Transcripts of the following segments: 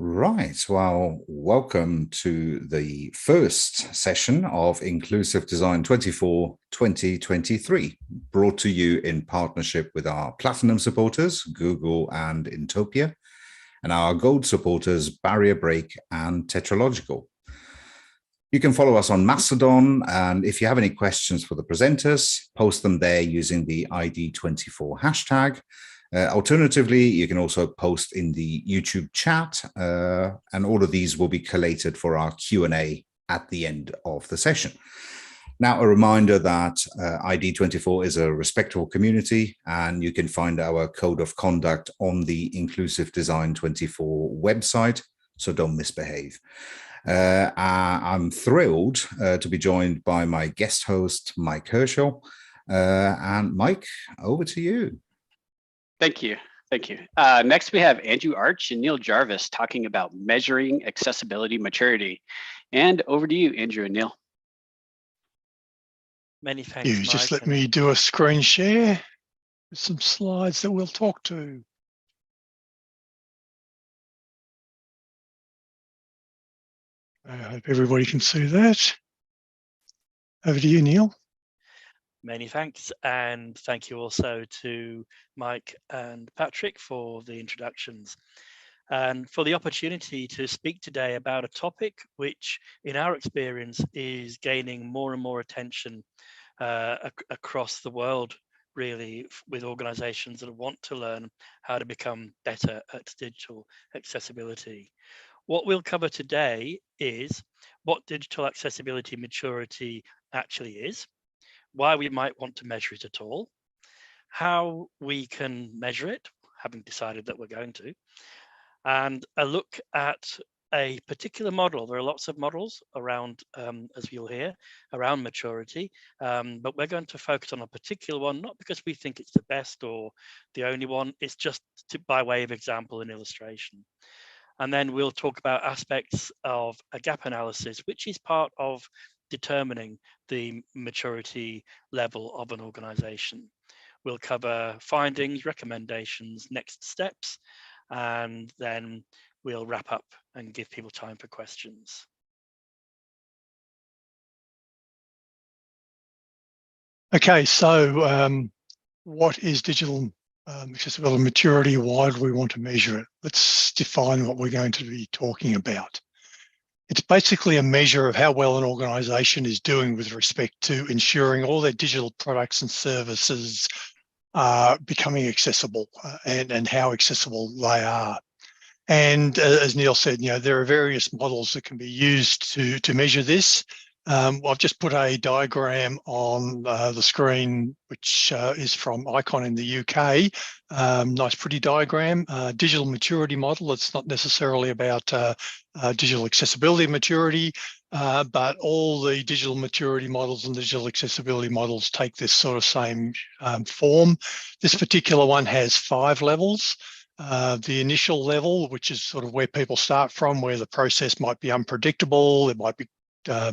Right. Well, welcome to the first session of Inclusive Design 24 2023, brought to you in partnership with our Platinum supporters, Google and Intopia, and our Gold supporters, Barrier Break and Tetralogical. You can follow us on Mastodon, and if you have any questions for the presenters, post them there using the ID24 hashtag. Alternatively, you can also post in the YouTube chat, and all of these will be collated for our Q&A at the end of the session. Now, a reminder that ID24 is a respectful community, and you can find our code of conduct on the Inclusive Design 24 website, so don't misbehave. I'm thrilled to be joined by my guest host, Mike Herschel. And Mike, over to you. Thank you. Thank you. Next, we have Andrew Arch and Neil Jarvis talking about measuring accessibility maturity. And over to you, Andrew and Neil. Many thanks, Mike. Just let me do a screen share with some slides that we'll talk to. I hope everybody can see that. Over to you, Neil. Many thanks, and thank you also to Mike and Patrick for the introductions and for the opportunity to speak today about a topic which, in our experience, is gaining more and more attention across the world, really, with organizations that want to learn how to become better at digital accessibility. What we'll cover today is what digital accessibility maturity actually is, why we might want to measure it at all, how we can measure it, having decided that we're going to, and a look at a particular model. There are lots of models around, as you'll hear, around maturity, but we're going to focus on a particular one, not because we think it's the best or the only one, it's just by way of example and illustration. And then we'll talk about aspects of a gap analysis, which is part of determining the maturity level of an organization. We'll cover findings, recommendations, next steps, and then we'll wrap up and give people time for questions. Okay, so what is digital accessibility maturity? Why do we want to measure it? Let's define what we're going to be talking about. It's basically a measure of how well an organization is doing with respect to ensuring all their digital products and services are becoming accessible and how accessible they are. And as Neil said, there are various models that can be used to measure this. I've just put a diagram on the screen, which is from ICON in the UK. Nice, pretty diagram. Digital maturity model. It's not necessarily about digital accessibility maturity, but all the digital maturity models and digital accessibility models take this sort of same form. This particular one has 5 levels. The initial level, which is sort of where people start from, where the process might be unpredictable, it might be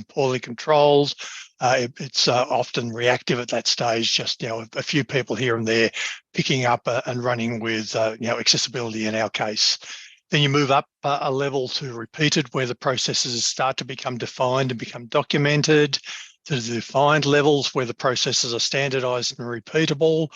poorly controlled. It's often reactive at that stage, just a few people here and there picking up and running with accessibility in our case. Then you move up a level to repeated, where the processes start to become defined and become documented, to the defined levels where the processes are standardized and repeatable.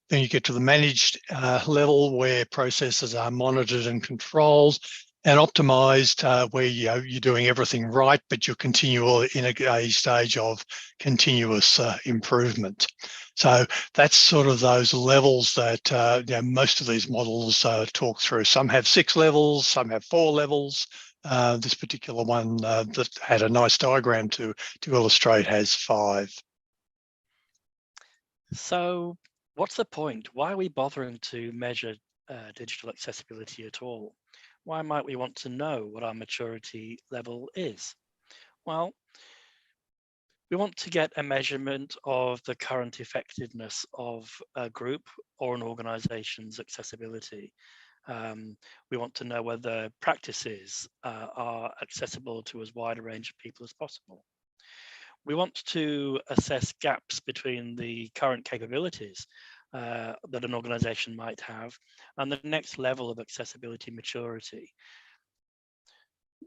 Then you get to the managed level, where processes are monitored and controlled, and optimized, where you're doing everything right, but you're continual in a stage of continuous improvement. So that's sort of those levels that most of these models talk through. Some have 6 levels, some have 4 levels. This particular one that had a nice diagram to illustrate has 5. So what's the point? Why are we bothering to measure digital accessibility at all? Why might we want to know what our maturity level is? Well, we want to get a measurement of the current effectiveness of a group or an organization's accessibility. We want to know whether practices are accessible to as wide a range of people as possible. We want to assess gaps between the current capabilities that an organization might have and the next level of accessibility maturity.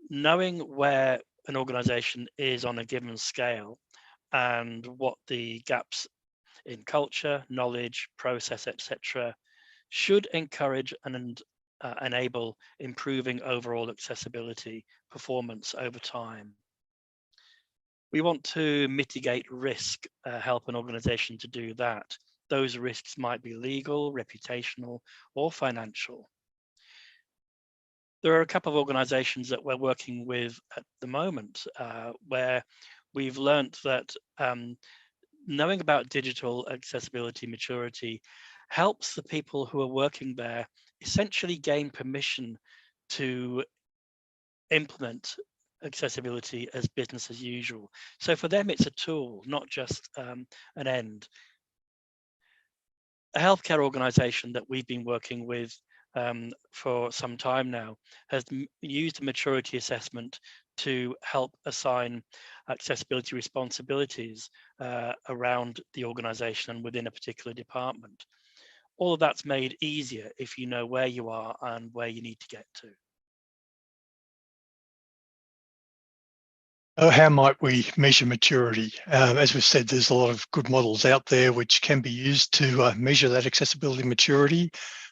knowing where an organization is on a given scale and what the gaps in culture, knowledge, process, etc., should encourage and enable improving overall accessibility performance over time. We want to mitigate risk, help an organization to do that. Those risks might be legal, reputational, or financial. There are a couple of organizations that we're working with at the moment where we've learned that knowing about digital accessibility maturity helps the people who are working there essentially gain permission to implement accessibility as business as usual. So for them, it's a tool, not just an end. A healthcare organization that we've been working with for some time now has used a maturity assessment to help assign accessibility responsibilities around the organization and within a particular department. All of that's made easier if you know where you are and where you need to get to. How might we measure maturity? As we've said, there's a lot of good models out there which can be used to measure that accessibility maturity.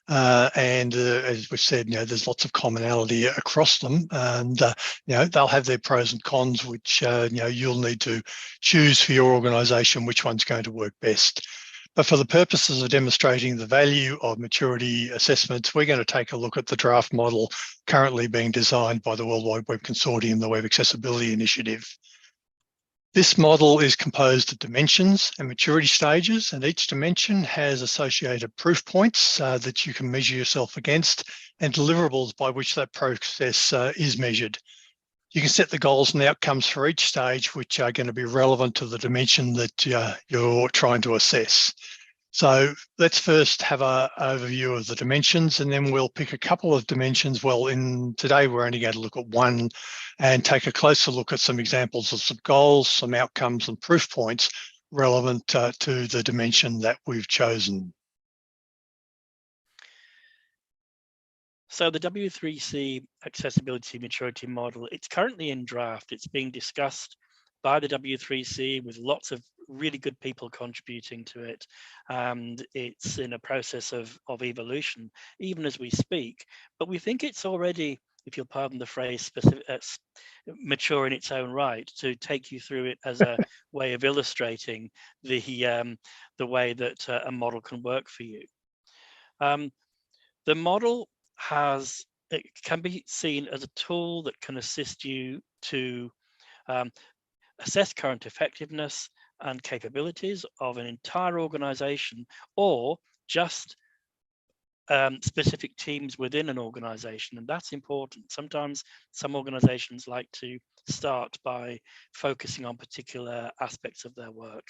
As we've said, there's lots of commonality across them, and they'll have their pros and cons, which you'll need to choose for your organisation which one's going to work best. But for the purposes of demonstrating the value of maturity assessments, we're going to take a look at the draft model currently being designed by the World Wide Web Consortium, the Web Accessibility Initiative. This model is composed of dimensions and maturity stages, and each dimension has associated proof points that you can measure yourself against and deliverables by which that process is measured. You can set the goals and outcomes for each stage, which are going to be relevant to the dimension that you're trying to assess. So let's first have an overview of the dimensions, and then we'll pick a couple of dimensions. Well, today we're only going to look at one and take a closer look at some examples of some goals, some outcomes and proof points relevant to the dimension that we've chosen. So the W3C accessibility maturity model, it's currently in draft. It's being discussed by the W3C with lots of really good people contributing to it. And it's in a process of evolution, even as we speak. But we think it's already, if you'll pardon the phrase, mature in its own right, to take you through it as a way of illustrating the way that a model can work for you. The model it can be seen as a tool that can assist you to assess current effectiveness and capabilities of an entire organization, or just specific teams within an organization. And that's important. Sometimes some organizations like to start by focusing on particular aspects of their work.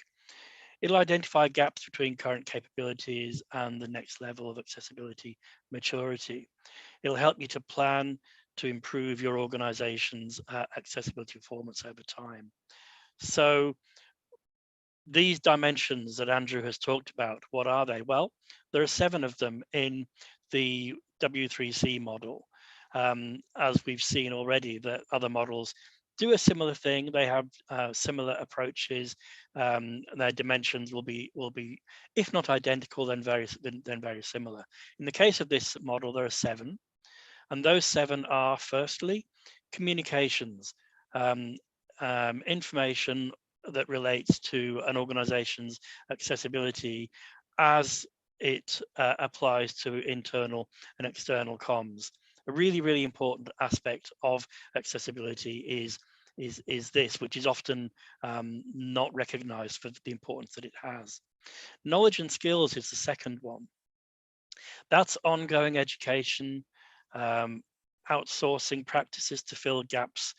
It'll identify gaps between current capabilities and the next level of accessibility maturity. It'll help you to plan to improve your organization's accessibility performance over time. So these dimensions that Andrew has talked about, what are they? Well, there are 7 of them in the W3C model. As we've seen already, that other models do a similar thing. They have similar approaches. Their dimensions will be, if not identical, then very similar. In the case of this model, there are 7, and those 7 are: firstly, communications, information that relates to an organization's accessibility as it applies to internal and external comms. A really, really important aspect of accessibility is this, which is often not recognized for the importance that it has. Knowledge and skills is the second one. That's ongoing education, outsourcing practices to fill gaps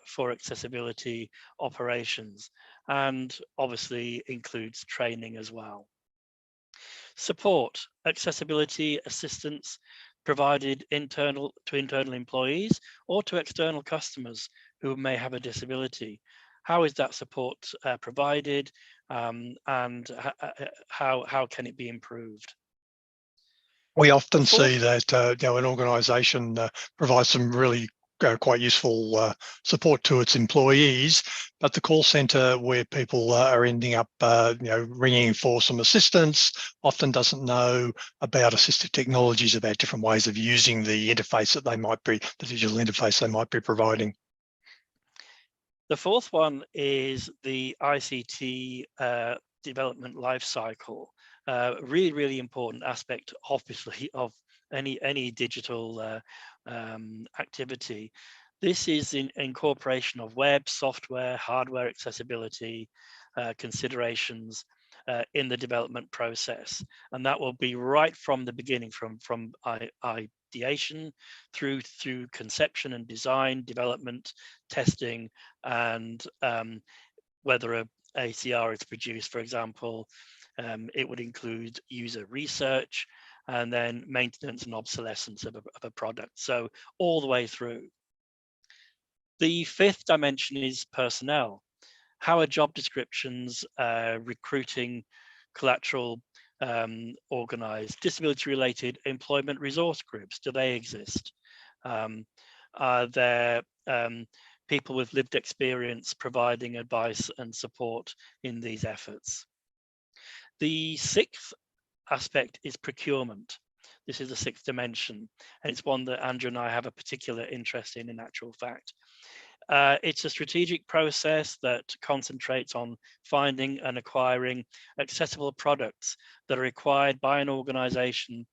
for accessibility operations, and obviously includes training as well. Support, accessibility assistance provided to internal employees or to external customers who may have a disability. How is that support provided, and how can it be improved? We often see that an organisation provides some really quite useful support to its employees. But the call centre, where people are ending up, ringing for some assistance, often doesn't know about assistive technologies, about different ways of using the interface that they might be, the digital interface they might be providing. The fourth one is the ICT development lifecycle. Really, really important aspect, obviously, of any digital activity. This is in incorporation of web, software, hardware accessibility considerations in the development process, and that will be right from the beginning, from ideation through conception and design, development, testing, and whether a ACR is produced, for example, it would include user research and then maintenance and obsolescence of a product. So all the way through. The fifth dimension is personnel. How are job descriptions, recruiting, collateral organized? Disability-related employment resource groups, do they exist? Are there people with lived experience providing advice and support in these efforts? The sixth aspect is procurement. This is the sixth dimension, and it's one that Andrew and I have a particular interest in actual fact. It's a strategic process that concentrates on finding and acquiring accessible products that are required by an organization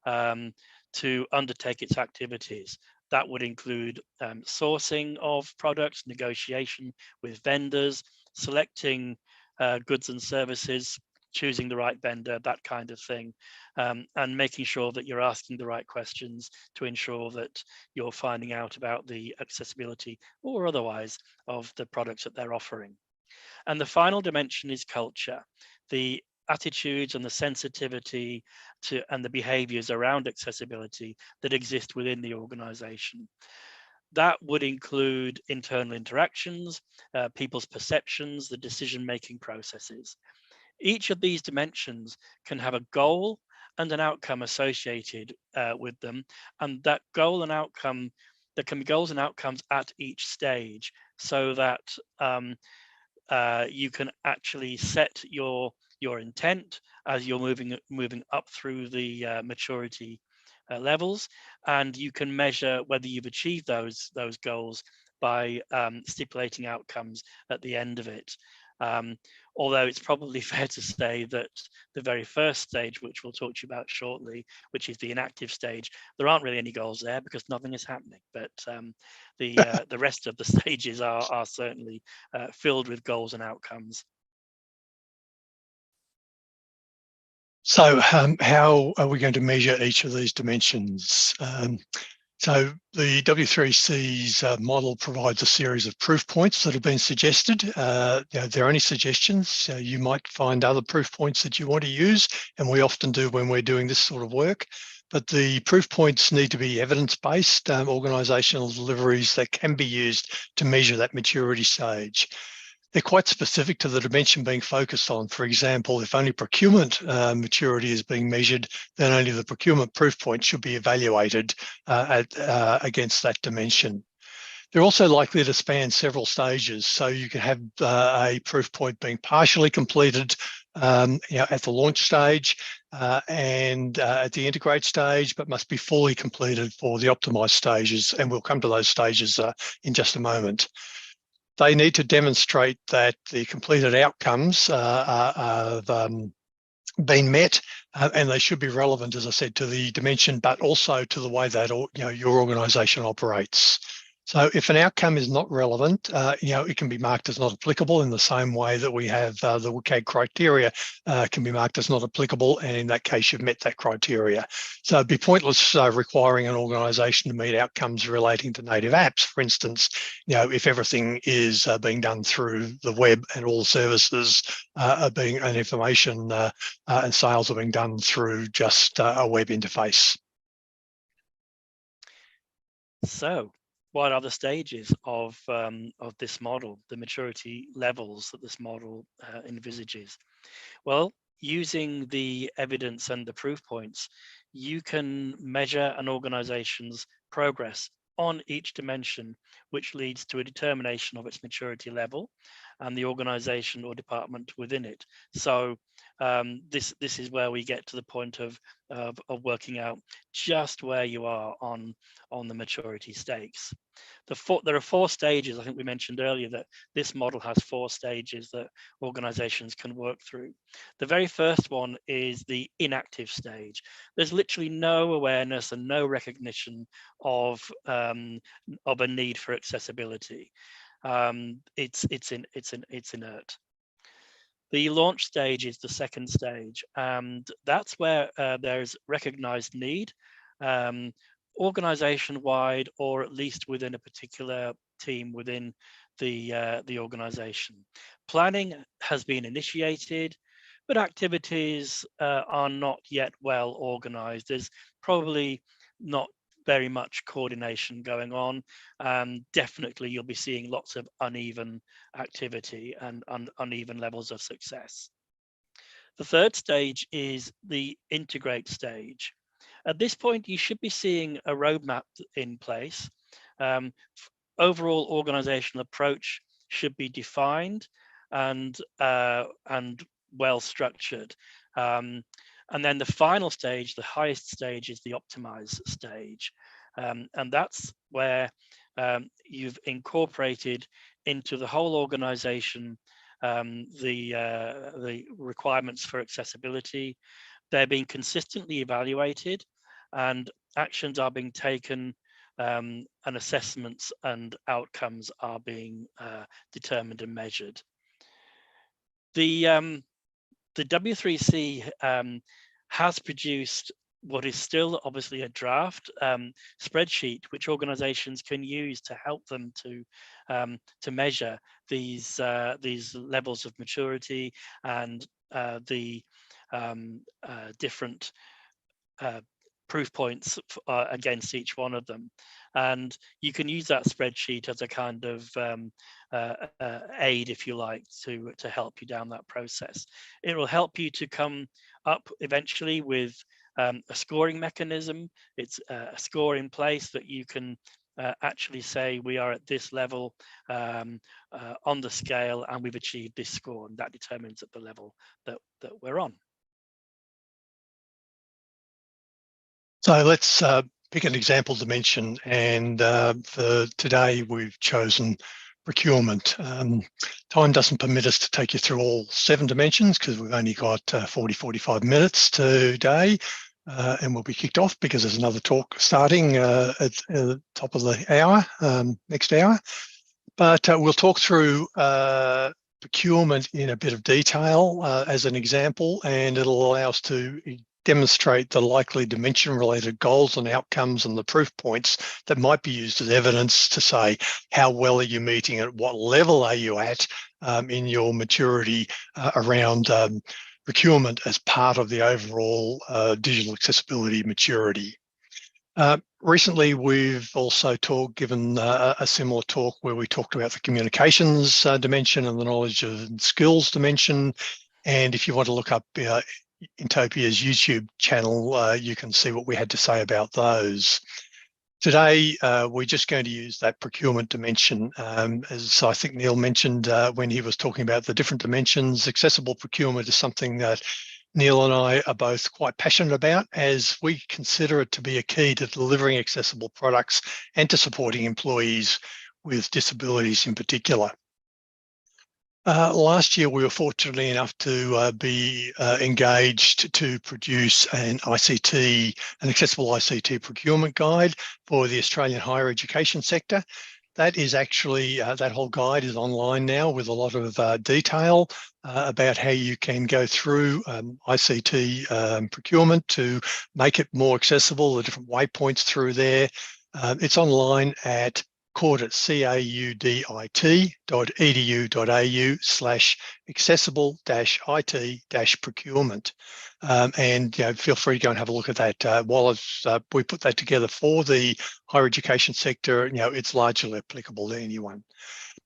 to undertake its activities. That would include sourcing of products, negotiation with vendors, selecting goods and services, choosing the right vendor, that kind of thing, and making sure that you're asking the right questions to ensure that you're finding out about the accessibility or otherwise of the products that they're offering. And the final dimension is culture, the attitudes and the sensitivity to and the behaviors around accessibility that exist within the organization. That would include internal interactions, people's perceptions, the decision-making processes. Each of these dimensions can have a goal and an outcome associated with them, and that goal and outcome, there can be goals and outcomes at each stage, so that you can actually set your intent as you're moving up through the maturity levels, and you can measure whether you've achieved those goals by stipulating outcomes at the end of it. Although it's probably fair to say that the very first stage, which we'll talk to you about shortly, which is the inactive stage, there aren't really any goals there because nothing is happening. But the rest of the stages are certainly filled with goals and outcomes. So how are we going to measure each of these dimensions? So the W3C's model provides a series of proof points that have been suggested. They're only suggestions. You might find other proof points that you want to use, and we often do when we're doing this sort of work. But the proof points need to be evidence-based organisational deliveries that can be used to measure that maturity stage. They're quite specific to the dimension being focused on. For example, if only procurement maturity is being measured, then only the procurement proof point should be evaluated against that dimension. They're also likely to span several stages. So you can have a proof point being partially completed at the launch stage and at the integrate stage, but must be fully completed for the optimized stages. And we'll come to those stages in just a moment. They need to demonstrate that the completed outcomes have been met, and they should be relevant, as I said, to the dimension, but also to the way that your organisation operates. So if an outcome is not relevant, it can be marked as not applicable in the same way that we have the WCAG criteria can be marked as not applicable, and in that case, you've met that criteria. So it'd be pointless requiring an organisation to meet outcomes relating to native apps, for instance, if everything is being done through the web and all services are being and information and sales are being done through just a web interface. So, what are the stages of this model, the maturity levels that this model envisages? Well, using the evidence and the proof points, you can measure an organization's progress on each dimension, which leads to a determination of its maturity level and the organization or department within it. So this is where we get to the point of working out just where you are on the maturity stakes. There are 4 stages. I think we mentioned earlier that this model has 4 stages that organizations can work through. The very first one is the inactive stage. There's literally no awareness and no recognition of a need for accessibility. It's inert. The launch stage is the second stage, and that's where there's recognized need, organization-wide, or at least within a particular team within the organization. Planning has been initiated, but activities are not yet well organized. There's probably not very much coordination going on. Definitely you'll be seeing lots of uneven activity and uneven levels of success. The third stage is the integrate stage. At this point, you should be seeing a roadmap in place. Overall organizational approach should be defined and well structured. And then the final stage, the highest stage, is the optimize stage. And that's where you've incorporated into the whole organization the requirements for accessibility. They're being consistently evaluated, and actions are being taken, and assessments and outcomes are being determined and measured. The W3C has produced what is still obviously a draft spreadsheet, which organizations can use to help them to measure these levels of maturity and the different proof points against each one of them. And you can use that spreadsheet as a kind of aid, if you like, to help you down that process. It will help you to come up eventually with a scoring mechanism. It's a score in place that you can actually say we are at this level on the scale and we've achieved this score, and that determines at the level that we're on. So let's pick an example dimension, and for today we've chosen procurement. Time doesn't permit us to take you through all 7 dimensions because we've only got 45 minutes today, and we'll be kicked off because there's another talk starting at the top of the hour, next hour. But we'll talk through procurement in a bit of detail as an example, and it'll allow us to demonstrate the likely dimension-related goals and outcomes and the proof points that might be used as evidence to say how well are you meeting, at what level are you at in your maturity around procurement as part of the overall digital accessibility maturity. Recently, we've also given a similar talk where we talked about the communications dimension and the knowledge and skills dimension. And if you want to look up Intopia's YouTube channel, you can see what we had to say about those. Today, we're just going to use that procurement dimension. As I think Neil mentioned when he was talking about the different dimensions, accessible procurement is something that Neil and I are both quite passionate about, as we consider it to be a key to delivering accessible products and to supporting employees with disabilities in particular. Last year, we were fortunate enough to be engaged to produce an accessible ICT procurement guide for the Australian higher education sector. That is actually, that whole guide is online now with a lot of detail about how you can go through ICT procurement to make it more accessible, the different waypoints through there. It's online at caudit.edu.au/accessible-it-procurement. And feel free to go and have a look at that. While we put that together for the higher education sector, it's largely applicable to anyone.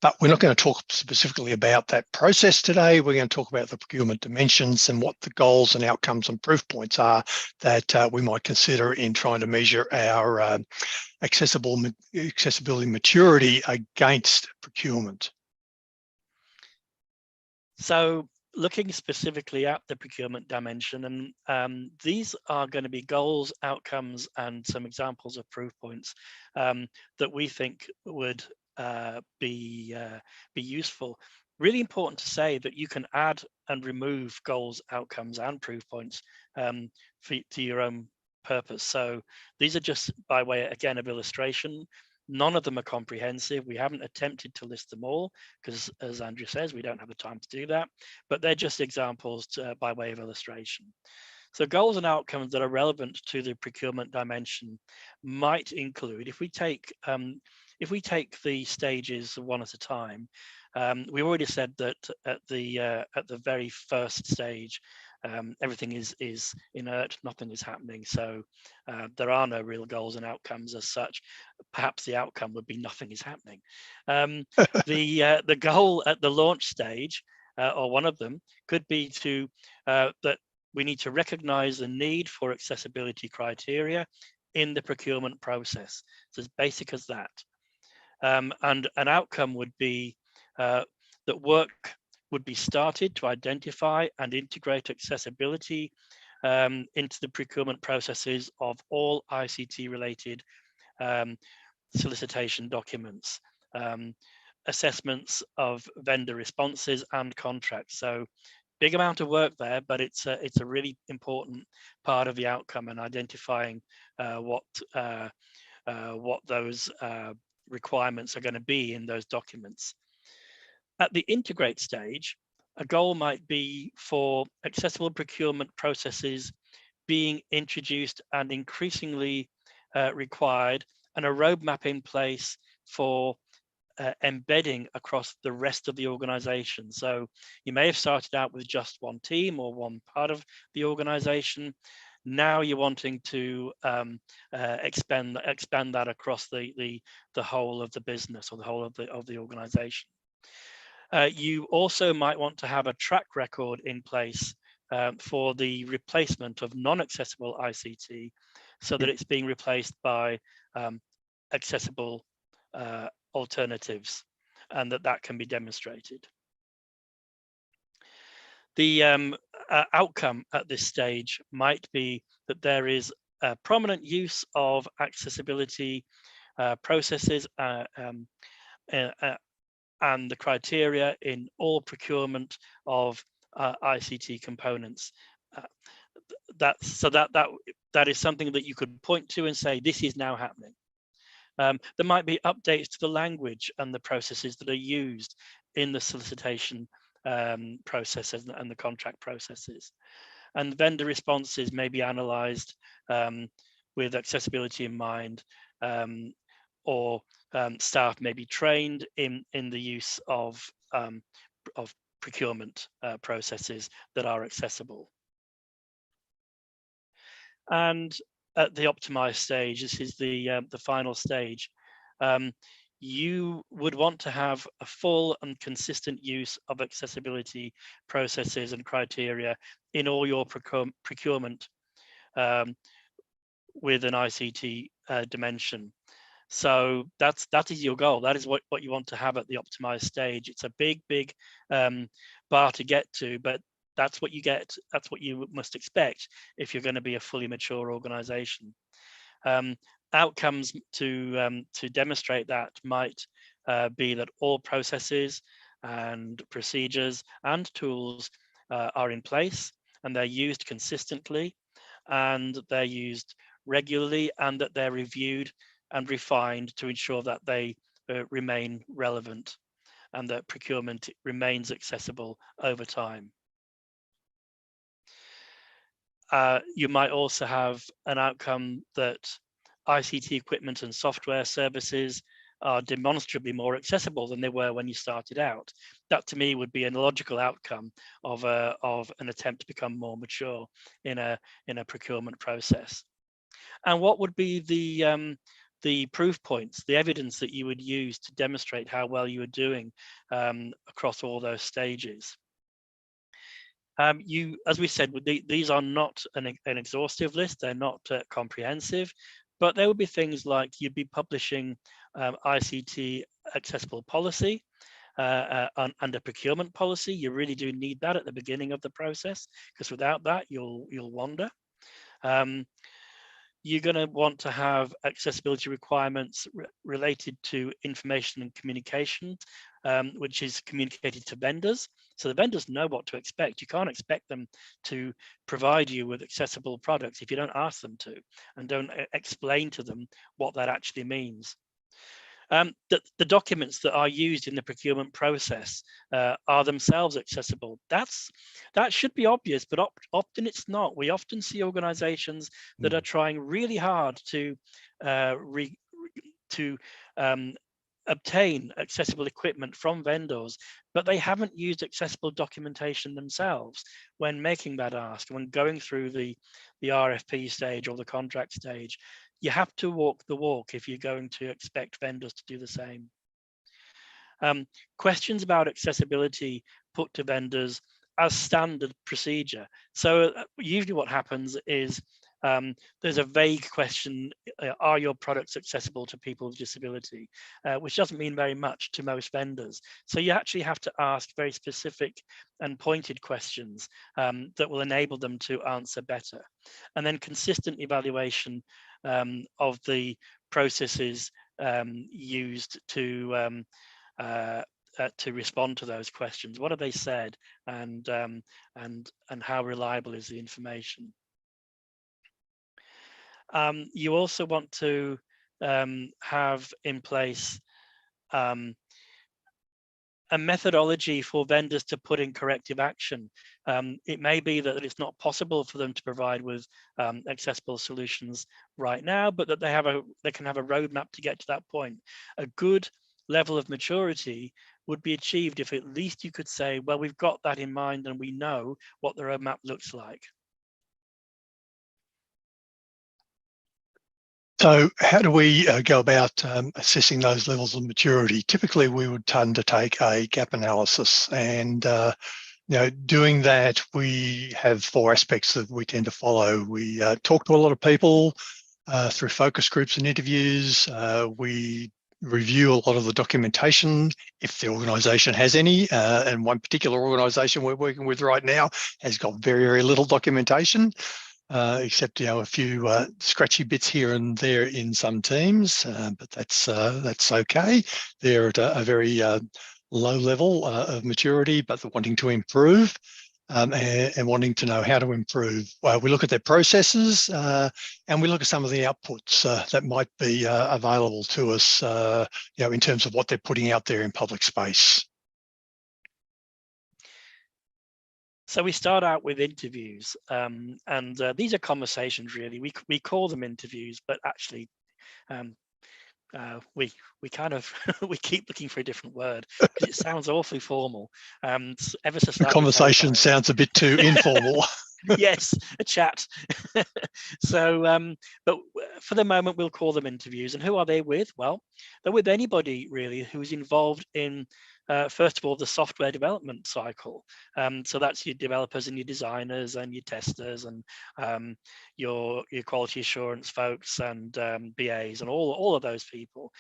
But we're not going to talk specifically about that process today. We're going to talk about the procurement dimensions and what the goals and outcomes and proof points are that we might consider in trying to measure our accessibility maturity against procurement. So looking specifically at the procurement dimension, and these are going to be goals, outcomes, and some examples of proof points that we think would be useful. Really important to say that you can add and remove goals, outcomes, and proof points to your own purpose. So these are just by way, again, of illustration. None of them are comprehensive. We haven't attempted to list them all because, as Andrew says, we don't have the time to do that, but they're just examples by way of illustration. So goals and outcomes that are relevant to the procurement dimension might include, if we take the stages one at a time, we already said that at the very first stage, everything is inert, nothing is happening. So there are no real goals and outcomes as such. Perhaps the outcome would be nothing is happening. The goal at the launch stage, or one of them, could be that we need to recognize the need for accessibility criteria in the procurement process. It's as basic as that. And an outcome would be that work would be started to identify and integrate accessibility into the procurement processes of all ICT related solicitation documents, assessments of vendor responses and contracts. So big amount of work there, but it's a really important part of the outcome and identifying what those requirements are going to be in those documents. At the integrate stage, a goal might be for accessible procurement processes being introduced and increasingly required, and a roadmap in place for embedding across the rest of the organization. So you may have started out with just one team or one part of the organization. Now you're wanting to expand that across the whole of the business or the whole of the organization. You also might want to have a track record in place for the replacement of non-accessible ICT, so that it's being replaced by accessible alternatives, and that can be demonstrated. The outcome at this stage might be that there is a prominent use of accessibility processes and the criteria in all procurement of ICT components. That is something that you could point to and say, this is now happening. There might be updates to the language and the processes that are used in the solicitation processes and the contract processes. And vendor responses may be analysed with accessibility in mind, or staff may be trained in the use of procurement processes that are accessible. And at the optimized stage, this is the final stage, you would want to have a full and consistent use of accessibility processes and criteria in all your procurement with an ICT dimension. So that is your goal. That is what you want to have at the optimized stage. It's a big bar to get to, but that's what you get. That's what you must expect if you're going to be a fully mature organization. Outcomes to demonstrate that might be that all processes and procedures and tools are in place, and they're used consistently, and they're used regularly, and that they're reviewed and refined to ensure that they remain relevant and that procurement remains accessible over time. You might also have an outcome that ICT equipment and software services are demonstrably more accessible than they were when you started out. That to me would be a logical outcome of an attempt to become more mature in a procurement process. And what would be the the proof points, the evidence that you would use to demonstrate how well you were doing across all those stages. As we said, these are not an exhaustive list, they're not comprehensive, but there would be things like you'd be publishing ICT accessible policy and a procurement policy. You really do need that at the beginning of the process, because without that, you'll wander. You're going to want to have accessibility requirements related to information and communication, which is communicated to vendors. So the vendors know what to expect. You can't expect them to provide you with accessible products if you don't ask them to and don't explain to them what that actually means. The documents that are used in the procurement process are themselves accessible. That should be obvious, but often it's not. We often see organizations that are trying really hard to obtain accessible equipment from vendors, but they haven't used accessible documentation themselves when making that ask, when going through the RFP stage or the contract stage. You have to walk the walk if you're going to expect vendors to do the same. Questions about accessibility put to vendors as standard procedure. So usually what happens is there's a vague question, are your products accessible to people with disability? Which doesn't mean very much to most vendors. So you actually have to ask very specific and pointed questions that will enable them to answer better. And then consistent evaluation of the processes used to respond to those questions. What have they said, and how reliable is the information? You also want to have in place a methodology for vendors to put in corrective action. It may be that it's not possible for them to provide with accessible solutions right now, but that they can have a roadmap to get to that point. A good level of maturity would be achieved if at least you could say, well, we've got that in mind and we know what the roadmap looks like. So how do we go about assessing those levels of maturity? Typically, we would undertake a gap analysis, and doing that, we have 4 aspects that we tend to follow. We talk to a lot of people through focus groups and interviews. We review a lot of the documentation if the organisation has any, and one particular organisation we're working with right now has got very, very little documentation. Except a few scratchy bits here and there in some teams, but that's okay. They're at a very low level of maturity, but they're wanting to improve and wanting to know how to improve. We look at their processes and we look at some of the outputs that might be available to us, in terms of what they're putting out there in public space. So we start out with interviews, and these are conversations, really. We call them interviews, but actually we kind of we keep looking for a different word because it sounds awfully formal. Ever so slightly. The conversation sounds a bit too informal. Yes, a chat. So, but for the moment, we'll call them interviews. And who are they with? Well, they're with anybody really who's involved in, first of all, the software development cycle. So that's your developers and your designers and your testers and your quality assurance folks and BAs and all of those people.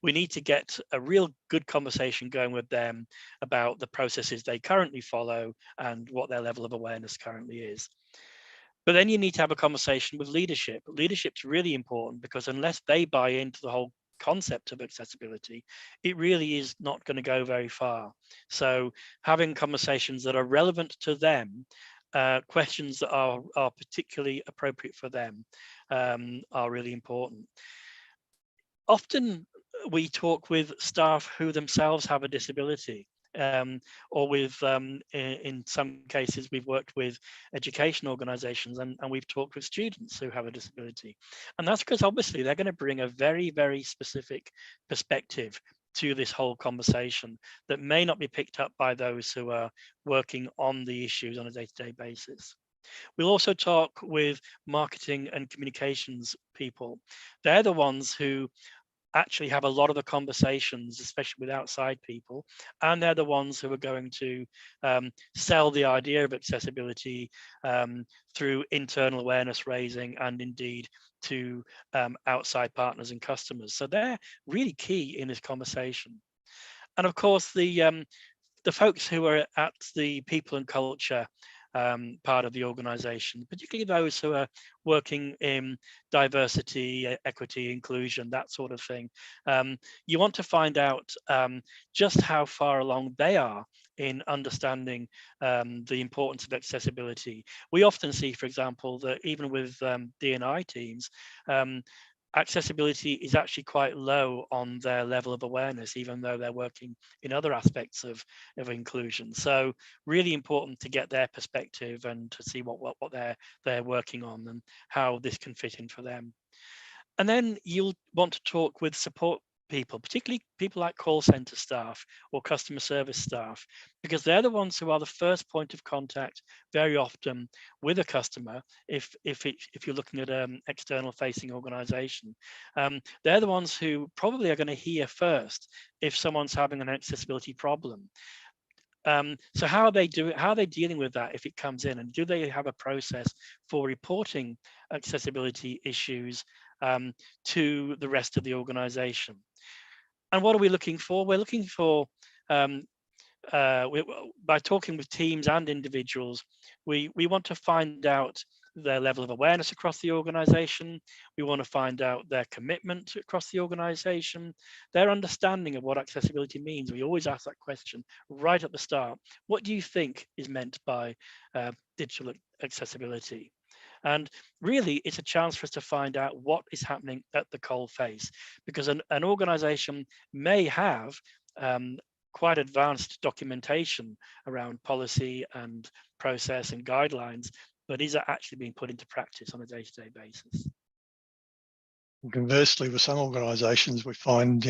We need to get a real good conversation going with them about the processes they currently follow and what their level of awareness currently is. But then you need to have a conversation with leadership. Leadership's really important because unless they buy into the whole concept of accessibility, it really is not going to go very far. So having conversations that are relevant to them, questions that are particularly appropriate for them, are really important. Often we talk with staff who themselves have a disability, or with, in some cases, we've worked with education organizations and we've talked with students who have a disability. And that's because obviously they're going to bring a very, very specific perspective to this whole conversation that may not be picked up by those who are working on the issues on a day-to-day basis. We'll also talk with marketing and communications people. They're the ones who actually have a lot of the conversations, especially with outside people, and they're the ones who are going to sell the idea of accessibility through internal awareness raising and indeed to outside partners and customers. So they're really key in this conversation. And of course, the folks who are at the people and culture part of the organization, particularly those who are working in diversity, equity, inclusion, that sort of thing. You want to find out just how far along they are in understanding the importance of accessibility. We often see, for example, that even with D&I teams, accessibility is actually quite low on their level of awareness, even though they're working in other aspects of inclusion. So really important to get their perspective and to see what they're working on and how this can fit in for them. And then you'll want to talk with support people, particularly people like call center staff or customer service staff, because they're the ones who are the first point of contact very often with a customer. If you're looking at an external facing organization, they're the ones who probably are going to hear first if someone's having an accessibility problem. So how are they dealing with that if it comes in, and do they have a process for reporting accessibility issues to the rest of the organization? And what are we looking for? We're looking for, by talking with teams and individuals, we want to find out their level of awareness across the organization. We want to find out their commitment across the organization, their understanding of what accessibility means. We always ask that question right at the start. What do you think is meant by digital accessibility? And really, it's a chance for us to find out what is happening at the coal face, because an organization may have quite advanced documentation around policy and process and guidelines, but is it actually being put into practice on a day-to-day basis? Conversely, with some organisations, we find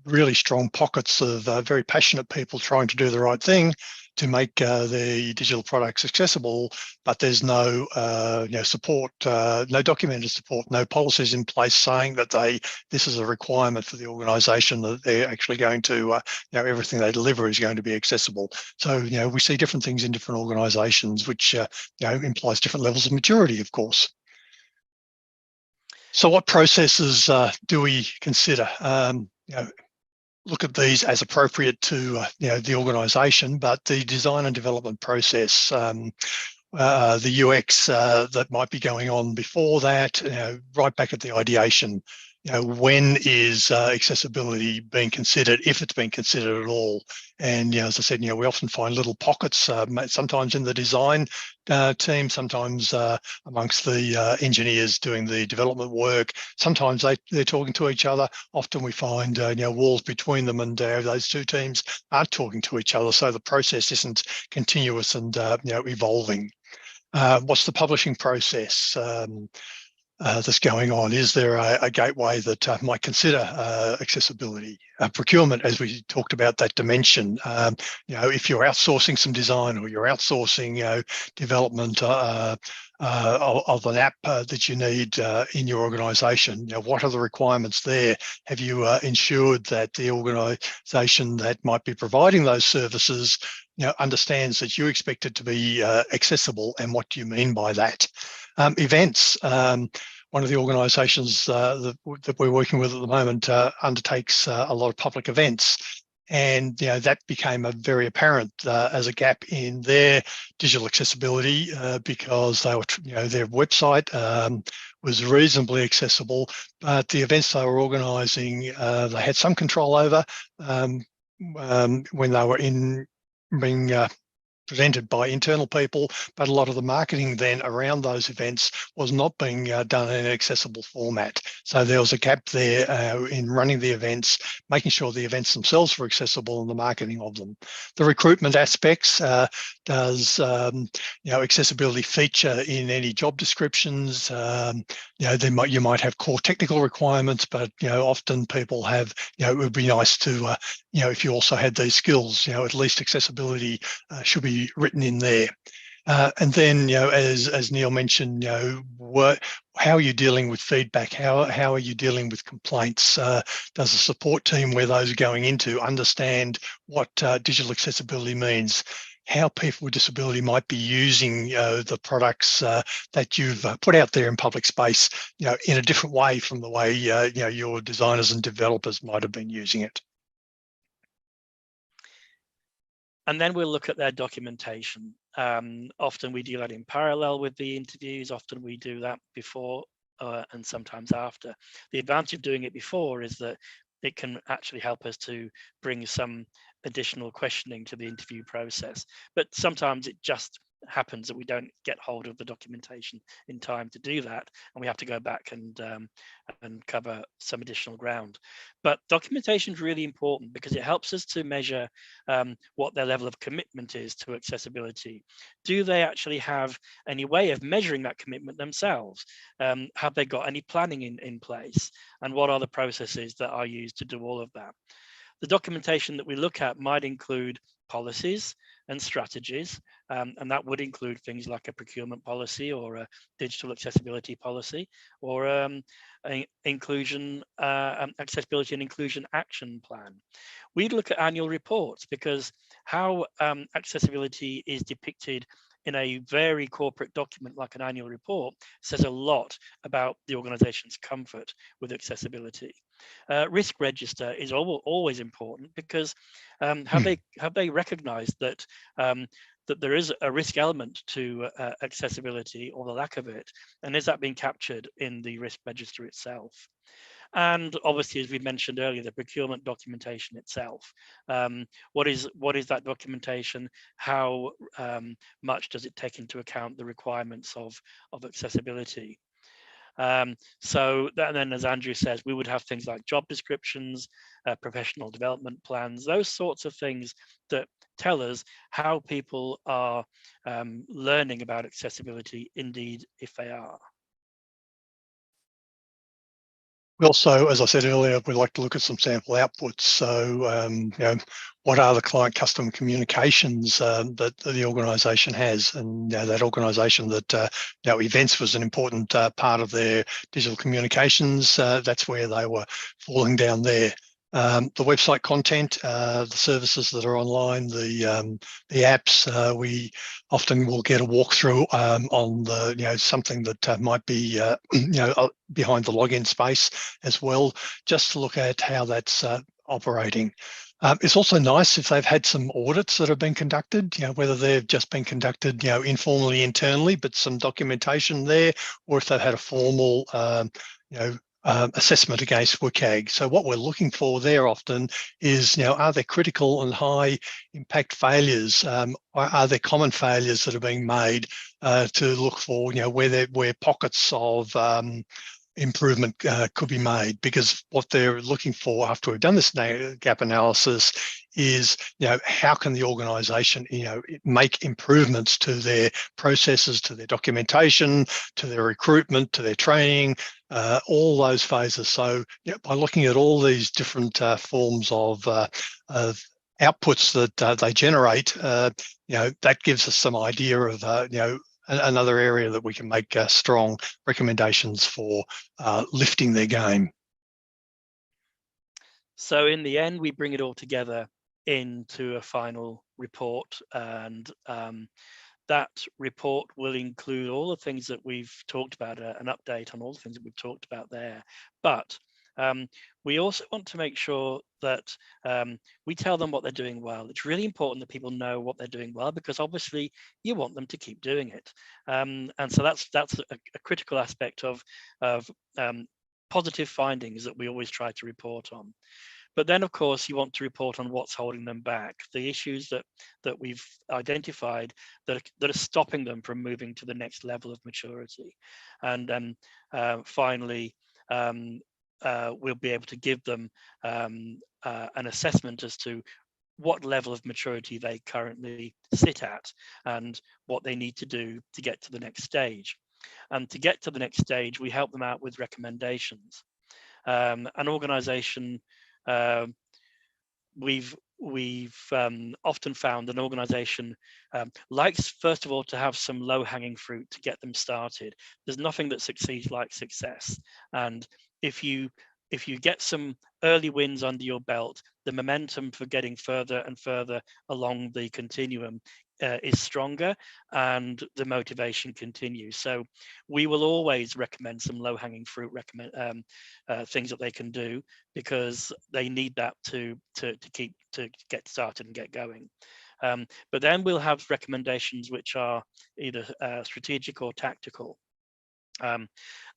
really strong pockets of very passionate people trying to do the right thing to make the digital products accessible, but there's no support, no documented support, no policies in place saying that this is a requirement for the organisation, that they're actually going to everything they deliver is going to be accessible. So we see different things in different organisations, which implies different levels of maturity, of course. So what processes do we consider? Look at these as appropriate to the organisation, but the design and development process, the UX that might be going on before that, right back at the ideation. When is accessibility being considered, if it's being considered at all? And as I said, we often find little pockets, sometimes in the design team, sometimes amongst the engineers doing the development work. Sometimes they're talking to each other. Often we find walls between them, and those two teams aren't talking to each other. So the process isn't continuous and evolving. What's the publishing process that's going on? Is there a gateway that might consider accessibility? Procurement, as we talked about, that dimension. If you're outsourcing some design, or you're outsourcing development of an app that you need in your organisation, what are the requirements there? Have you ensured that the organisation that might be providing those services understands that you expect it to be accessible, and what do you mean by that? Events. One of the organisations that we're working with at the moment undertakes a lot of public events, and that became a very apparent as a gap in their digital accessibility because they were, their website was reasonably accessible, but the events they were organising, they had some control over when they were being presented by internal people, but a lot of the marketing then around those events was not being done in an accessible format. So there was a gap there in running the events, making sure the events themselves were accessible and the marketing of them. The recruitment aspects, does accessibility feature in any job descriptions? You might have core technical requirements, but often people have, it would be nice to, if you also had these skills, at least accessibility should be written in there. And then, as Neil mentioned, how are you dealing with feedback? How are you dealing with complaints? Does the support team where those are going into understand what digital accessibility means? How people with disability might be using the products that you've put out there in public space, in a different way from the way your designers and developers might have been using it. And then we'll look at their documentation. Often we do that in parallel with the interviews. Often we do that before and sometimes after. The advantage of doing it before is that it can actually help us to bring some additional questioning to the interview process. But sometimes it just happens that we don't get hold of the documentation in time to do that, and we have to go back and cover some additional ground. But documentation is really important because it helps us to measure what their level of commitment is to accessibility. Do they actually have any way of measuring that commitment themselves? Have they got any planning in place? And what are the processes that are used to do all of that? The documentation that we look at might include policies and strategies, and that would include things like a procurement policy or a digital accessibility policy, or inclusion, accessibility and inclusion action plan. We'd look at annual reports because how accessibility is depicted in a very corporate document like an annual report says a lot about the organization's comfort with accessibility. Risk register is always important because have they recognized that that there is a risk element to accessibility or the lack of it, and is that being captured in the risk register itself? And obviously, as we mentioned earlier, the procurement documentation itself. What is that documentation? How much does it take into account the requirements of accessibility? So then, as Andrew says, we would have things like job descriptions, professional development plans, those sorts of things that tell us how people are learning about accessibility, indeed, if they are. We also, as I said earlier, we like to look at some sample outputs. So, what are the client customer communications that the organisation has? And that organisation that events was an important part of their digital communications. That's where they were falling down there. The website content, the services that are online, the apps, we often will get a walkthrough on the, something that might be, behind the login space as well, just to look at how that's operating. It's also nice if they've had some audits that have been conducted, whether they've just been conducted, informally internally, but some documentation there, or if they've had a formal, assessment against WCAG. So what we're looking for there often is, are there critical and high impact failures? Are there common failures that are being made to look for, where pockets of improvement could be made? Because what they're looking for after we've done this gap analysis is, how can the organisation, make improvements to their processes, to their documentation, to their recruitment, to their training, all those phases. So by looking at all these different forms of outputs that they generate, that gives us some idea of, another area that we can make strong recommendations for lifting their game. So in the end, we bring it all together into a final report, and that report will include all the things that we've talked about, an update on all the things that we've talked about there. But we also want to make sure that we tell them what they're doing well. It's really important that people know what they're doing well, because obviously you want them to keep doing it. And so that's a critical aspect of positive findings that we always try to report on. But then, of course, you want to report on what's holding them back, the issues that we've identified that are stopping them from moving to the next level of maturity. And then finally, we'll be able to give them an assessment as to what level of maturity they currently sit at and what they need to do to get to the next stage. And to get to the next stage, we help them out with recommendations. An organization, we've we've often found an organization likes, first of all, to have some low-hanging fruit to get them started. There's nothing that succeeds like success. And if you get some early wins under your belt, the momentum for getting further and further along the continuum is stronger, and the motivation continues. So we will always recommend some low-hanging fruit things that they can do, because they need that to get started and get going. But then we'll have recommendations which are either strategic or tactical.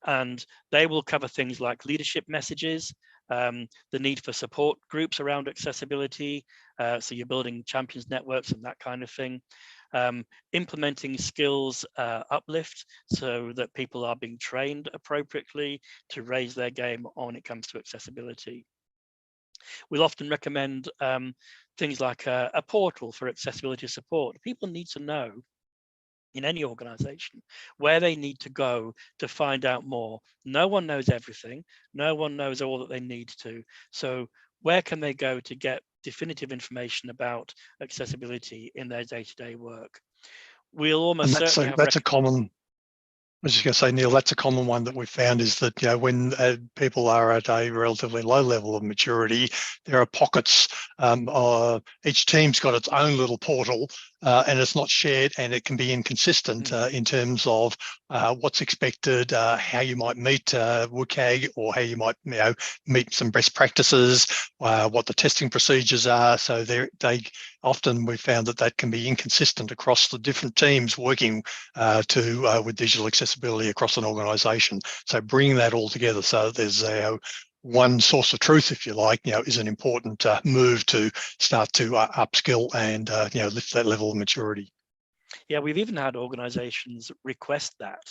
And they will cover things like leadership messages, the need for support groups around accessibility, so you're building champions networks and that kind of thing, implementing skills uplift so that people are being trained appropriately to raise their game when it comes to accessibility. We'll often recommend things like a portal for accessibility support. People need to know in any organization where they need to go to find out more. No one knows everything. No one knows all that they need to. So where can they go to get definitive information about accessibility in their day-to-day work? We'll almost certainly have that's a common. I was just going to say, Neil, that's a common one that we've found, is that, you know, when people are at a relatively low level of maturity, there are pockets. Each team's got its own little portal, and it's not shared, and it can be inconsistent in terms of what's expected, how you might meet WCAG, or how you might, you know, meet some best practices, what the testing procedures are. So they often, we've found that can be inconsistent across the different teams working with digital accessibility across an organisation. So bringing that all together so there's one source of truth, if you like, you know, is an important move to start to upskill and you know, lift that level of maturity. Yeah, we've even had organizations request that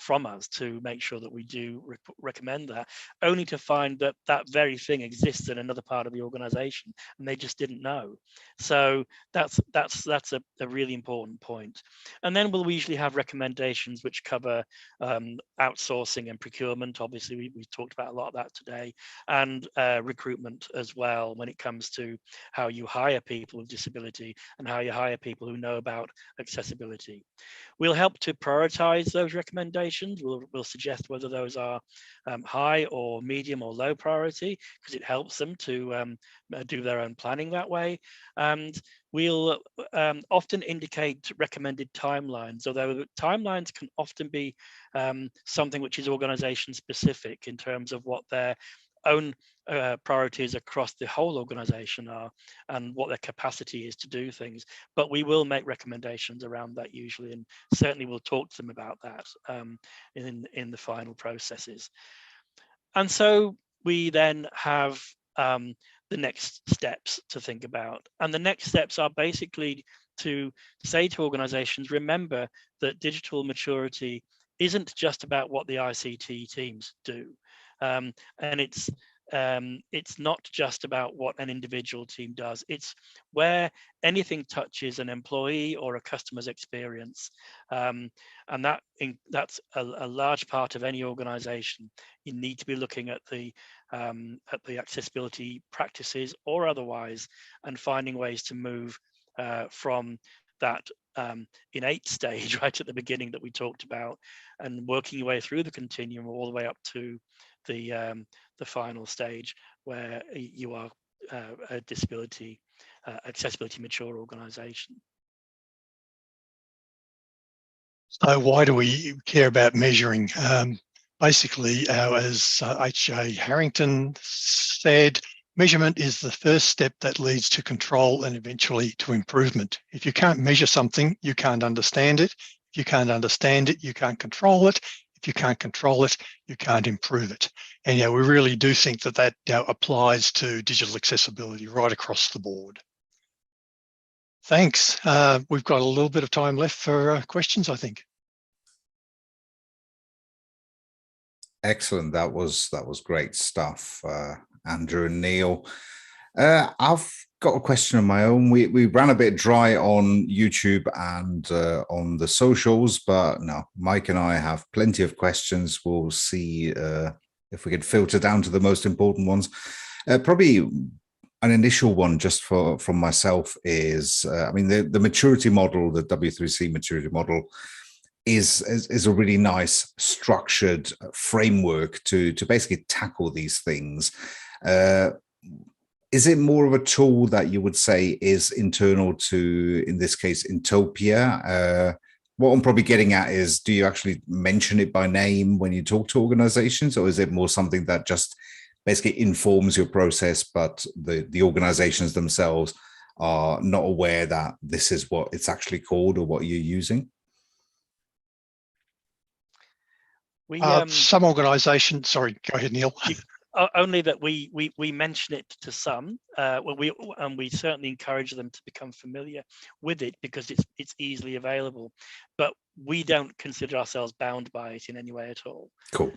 from us to make sure that we do recommend that, only to find that that very thing exists in another part of the organization and they just didn't know. So that's a really important point. And then we'll usually have recommendations which cover outsourcing and procurement. Obviously, we talked about a lot of that today, and recruitment as well, when it comes to how you hire people with disability and how you hire people who know about accessibility. We'll help to prioritize those recommendations. We'll suggest whether those are high or medium or low priority, because it helps them to do their own planning that way. And we'll often indicate recommended timelines, although timelines can often be something which is organization specific in terms of what their own priorities across the whole organization are and what their capacity is to do things. But we will make recommendations around that usually, and certainly we'll talk to them about that in the final processes. And so we then have the next steps to think about. And the next steps are basically to say to organizations, remember that digital maturity isn't just about what the ICT teams do. And it's not just about what an individual team does. It's where anything touches an employee or a customer's experience, and that's a large part of any organization. You need to be looking at the accessibility practices or otherwise, and finding ways to move from that innate stage right at the beginning that we talked about, and working your way through the continuum all the way up to the final stage where you are a disability accessibility mature organization. So why do we care about measuring? Basically, as H.J. Harrington said, measurement is the first step that leads to control and eventually to improvement. If you can't measure something, you can't understand it. If you can't understand it, you can't control it. If you can't control it, you can't improve it. And we really do think that applies to digital accessibility right across the board. Thanks. We've got a little bit of time left for questions, I think. Excellent. That was great stuff, Andrew and Neil. I've got a question of my own. We ran a bit dry on YouTube and on the socials, but no, Mike and I have plenty of questions. We'll see if we can filter down to the most important ones. Probably an initial one just from myself is, I mean, the maturity model, the W3C maturity model, is a really nice structured framework to basically tackle these things. Is it more of a tool that you would say is internal to, in this case, Intopia? What I'm probably getting at is, do you actually mention it by name when you talk to organizations, or is it more something that just basically informs your process, but the organizations themselves are not aware that this is what it's actually called or what you're using? Some organizations, sorry, go ahead, Neil. Only that we mention it to some, we certainly encourage them to become familiar with it because it's easily available, but we don't consider ourselves bound by it in any way at all. Cool.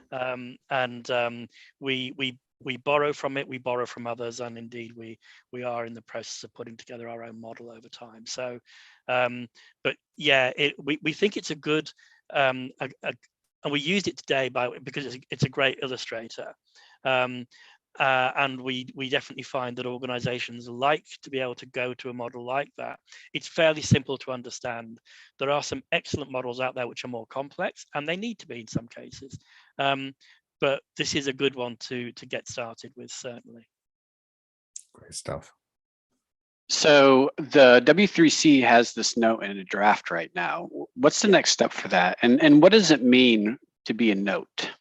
We borrow from it, we borrow from others, and indeed we are in the process of putting together our own model over time. So, but yeah, we think it's a good, and we used it today because it's a great illustrator. And we definitely find that organizations like to be able to go to a model like that. It's fairly simple to understand. There are some excellent models out there which are more complex, and they need to be in some cases. But this is a good one to get started with, certainly. Great stuff. So the W3C has this note in a draft right now. What's the next step for that? And what does it mean to be a note?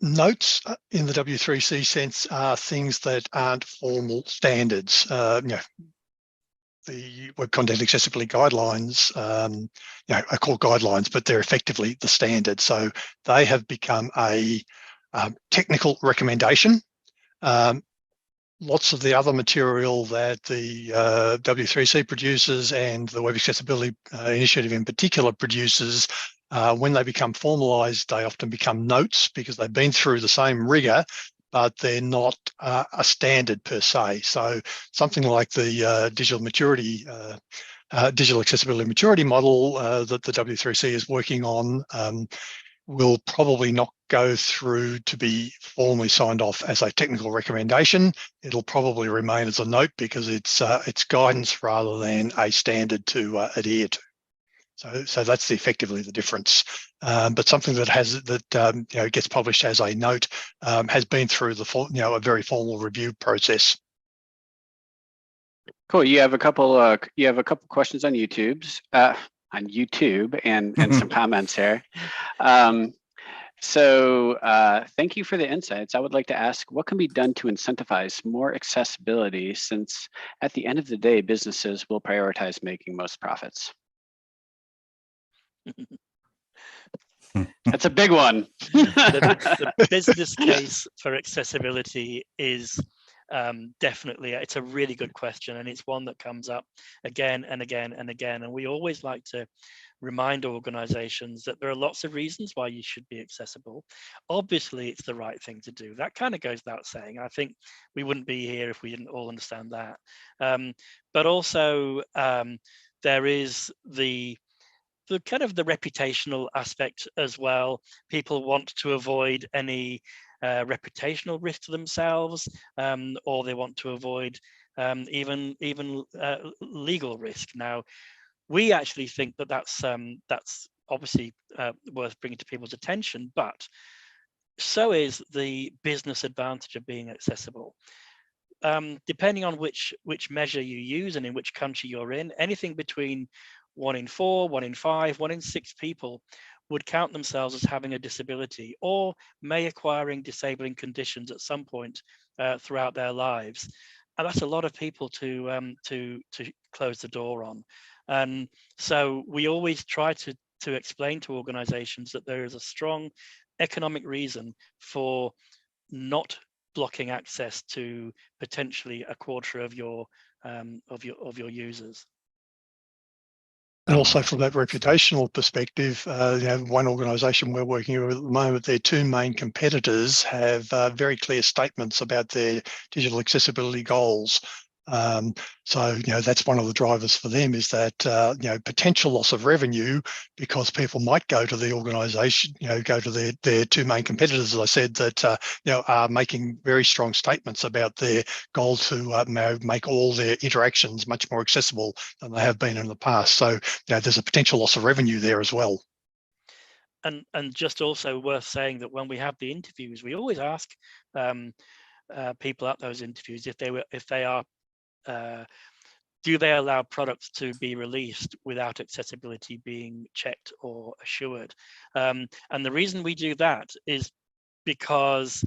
Notes in the W3C sense are things that aren't formal standards. The Web Content Accessibility Guidelines, are called guidelines, but they're effectively the standard. So they have become a technical recommendation. Lots of the other material that the W3C produces and the Web Accessibility Initiative in particular produces, when they become formalized, they often become notes because they've been through the same rigor, but they're not a standard per se. So something like the digital accessibility maturity model that the W3C is working on will probably not go through to be formally signed off as a technical recommendation. It'll probably remain as a note because it's guidance rather than a standard to adhere to. So that's effectively the difference. But something that gets published as a note has been through a very formal review process. Cool. You have a couple questions on YouTube and some comments here. So thank you for the insights. I would like to ask, what can be done to incentivize more accessibility, since at the end of the day, businesses will prioritize making most profits? That's a big one. The business case for accessibility is definitely, it's a really good question, and it's one that comes up again and again and again. And we always like to remind organizations that there are lots of reasons why you should be accessible. Obviously, it's the right thing to do. That kind of goes without saying. I think we wouldn't be here if we didn't all understand that. But also, there is the kind of the reputational aspect as well. People want to avoid any reputational risk to themselves, or they want to avoid even legal risk. Now, we actually think that that's obviously worth bringing to people's attention, but so is the business advantage of being accessible. Depending on which measure you use and in which country you're in, anything between 1 in 4, 1 in 5, 1 in 6 people would count themselves as having a disability or may acquiring disabling conditions at some point throughout their lives. And that's a lot of people to close the door on. And so we always try to explain to organizations that there is a strong economic reason for not blocking access to potentially a quarter of your users. And also from that reputational perspective, one organisation we're working with at the moment, their two main competitors have very clear statements about their digital accessibility goals. So, that's one of the drivers for them, is that, potential loss of revenue, because people might go to the organisation, go to their two main competitors, as I said, that, are making very strong statements about their goal to make all their interactions much more accessible than they have been in the past. So, there's a potential loss of revenue there as well. And just also worth saying that when we have the interviews, we always ask people at those interviews if they are do they allow products to be released without accessibility being checked or assured? And the reason we do that is because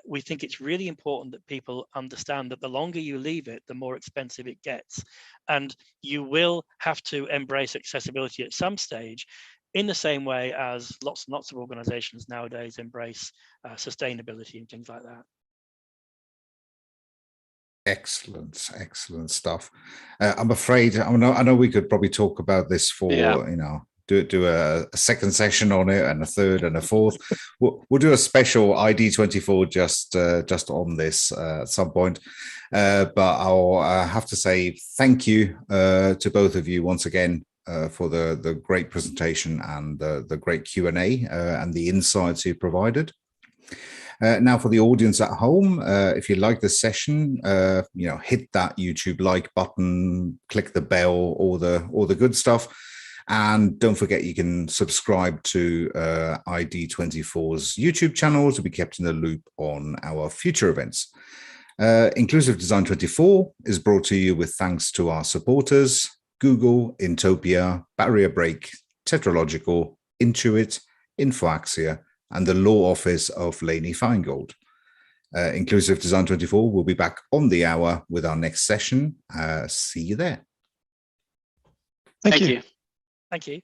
we think it's really important that people understand that the longer you leave it, the more expensive it gets. And you will have to embrace accessibility at some stage, in the same way as lots and lots of organizations nowadays embrace sustainability and things like that. Excellent stuff. I'm afraid I know we could probably talk about this for do a second session on it, and a third and a fourth. We'll do a special ID24 just on this at some point. But I'll have to say thank you to both of you once again for the great presentation and the great Q&A and the insights you provided. Now, for the audience at home, if you like this session, hit that YouTube like button, click the bell, all the good stuff, and don't forget you can subscribe to ID24's YouTube channel to be kept in the loop on our future events. Inclusive Design 24 is brought to you with thanks to our supporters: Google, Intopia, Barrier Break, Tetralogical, Intuit, Infoaxia, and the law office of Laney Feingold. Inclusive Design 24 will be back on the hour with our next session. See you there. Thank you. Thank you.